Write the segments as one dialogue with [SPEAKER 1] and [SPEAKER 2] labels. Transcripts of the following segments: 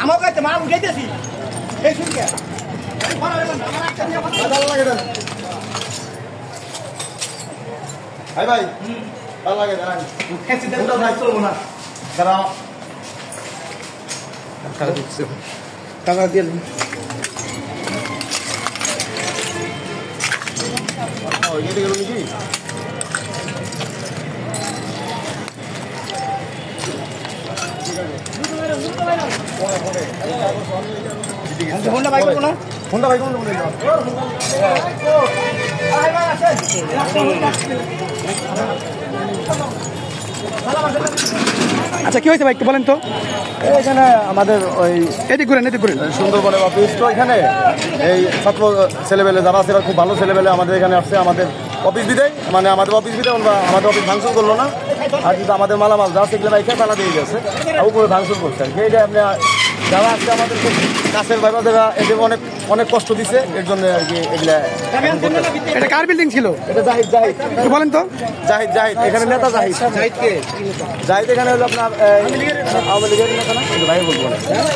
[SPEAKER 1] আমার কাছে মা উঠাইতেছি এই শুনকে
[SPEAKER 2] ভাই ভাই ভালো লাগে চলবো না দাঁড়াও
[SPEAKER 1] টাকা দিয়ে
[SPEAKER 2] কেটে গেল নাকি
[SPEAKER 1] হোন্ডা বাইক করবো না
[SPEAKER 2] হোন্ডা বাইক কোন
[SPEAKER 1] আচ্ছা কি হয়েছে ভাই একটু বলেন তো
[SPEAKER 2] এখানে আমাদের ওই
[SPEAKER 1] এদিক ঘুরেন
[SPEAKER 2] সুন্দরবনে অফিস তো এখানে এই ছাত্র ছেলেবেলে যারা আছে খুব ভালো ছেলেবেলে আমাদের এখানে আসছে আমাদের অফিস বিদায় মানে আমাদের অফিস বিদায় আমাদের অফিস ভাঙচুর করলো না আর কিন্তু আমাদের মালামাল যা সেগুলো বাইকে তালা দিয়ে গেছে উপরে ভাঙচুর করছে আর কি এই যে আপনি যারা আসছে আমাদের খুব কাছের ভাইবাদেরা এদের অনেক অনেক কষ্ট দিচ্ছে এর জন্য আর কি এগুলা
[SPEAKER 1] এটা কার বিল্ডিং ছিল
[SPEAKER 2] এটা জাহিদ
[SPEAKER 1] একটু বলেন তো
[SPEAKER 2] জাহিদ এখানে নেতা জাহিদ এখানে হলো আপনার আওয়ামী লীগের নেতা না ভাই বলবো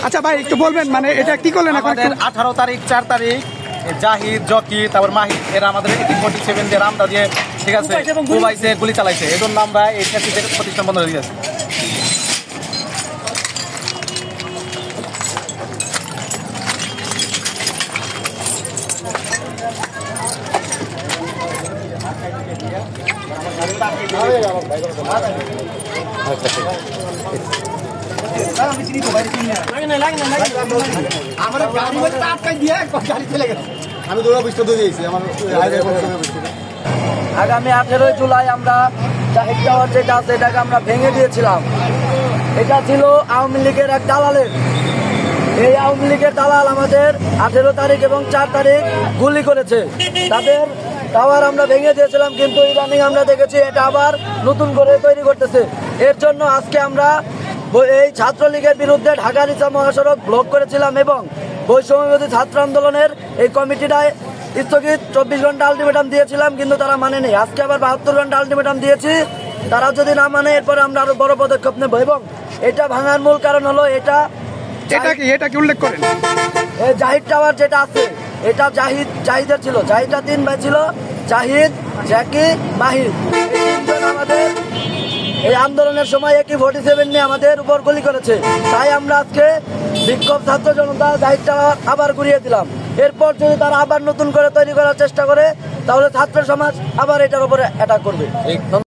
[SPEAKER 1] আচ্ছা ভাই একটু বলবেন মানে এটা কি করলেন এখন
[SPEAKER 3] 18 তারিখ 4 তারিখ জাহিদ জকি তারপর মাহিদ এরা আমাদের 47 দিয়ে রামদা দিয়ে ঠিক আছে মোবাইসে গুলি চালাইছে এই জন্য আমরা এই প্রতিষ্ঠান বন্ধ হয়ে গেছে
[SPEAKER 2] আমি দৌড়া বৃষ্টি দিয়ে দিয়েছি আমার
[SPEAKER 4] আগামী 18 জুলাই আমরা জাহিদ টাওয়ার যেটা আছে এটাকে আমরা ভেঙে দিয়েছিলাম। এটা ছিল আওয়ামী লীগের এক দালালের। এই আওয়ামী লীগের দালাল আমাদের 18 তারিখ এবং 4 তারিখ গুলি করেছে। তাদের টাওয়ার আমরা ভেঙে দিয়েছিলাম, কিন্তু ইদানিং আমরা দেখেছি এটা আবার নতুন করে তৈরি করতেছে। এর জন্য আজকে আমরা এই ছাত্রলীগের বিরুদ্ধে ঢাকা রিচা মহাসড়ক ব্লক করেছিলাম এবং বৈষম্যবিরোধী ছাত্র আন্দোলনের এই কমিটিটায় স্থগিত 24 ঘন্টা আলটিমেটাম দিয়েছিলাম, কিন্তু তারা মানেনি। আজকে আবার 72 ঘন্টা আলটিমেটাম দিয়েছি। তারা যদি না মানে এরপরে আমরা আরো বড় পদক্ষেপ নেব এবং এটা ভাঙার মূল কারণ হলো এটা
[SPEAKER 1] কি উল্লেখ করেন
[SPEAKER 4] এই জাহিদ টাওয়ার যেটা আছে এটা জাহিদের ছিল। জাহিদটা 3 ভাই ছিল, জাহিদ, জ্যাকি, মাহিদ। এই 3 জন আমাদের এই আন্দোলনের সময় একই 47 নিয়ে আমাদের উপর গুলি করেছে। তাই আমরা আজকে বিক্ষোভ ছাত্র জনতা জাহিদ টাওয়ার আবার ঘুরিয়ে দিলাম। এরপর যদি তারা আবার নতুন করে তৈরি করার চেষ্টা করে তাহলে ছাত্র সমাজ আবার এটার উপরে অ্যাটাক করবে।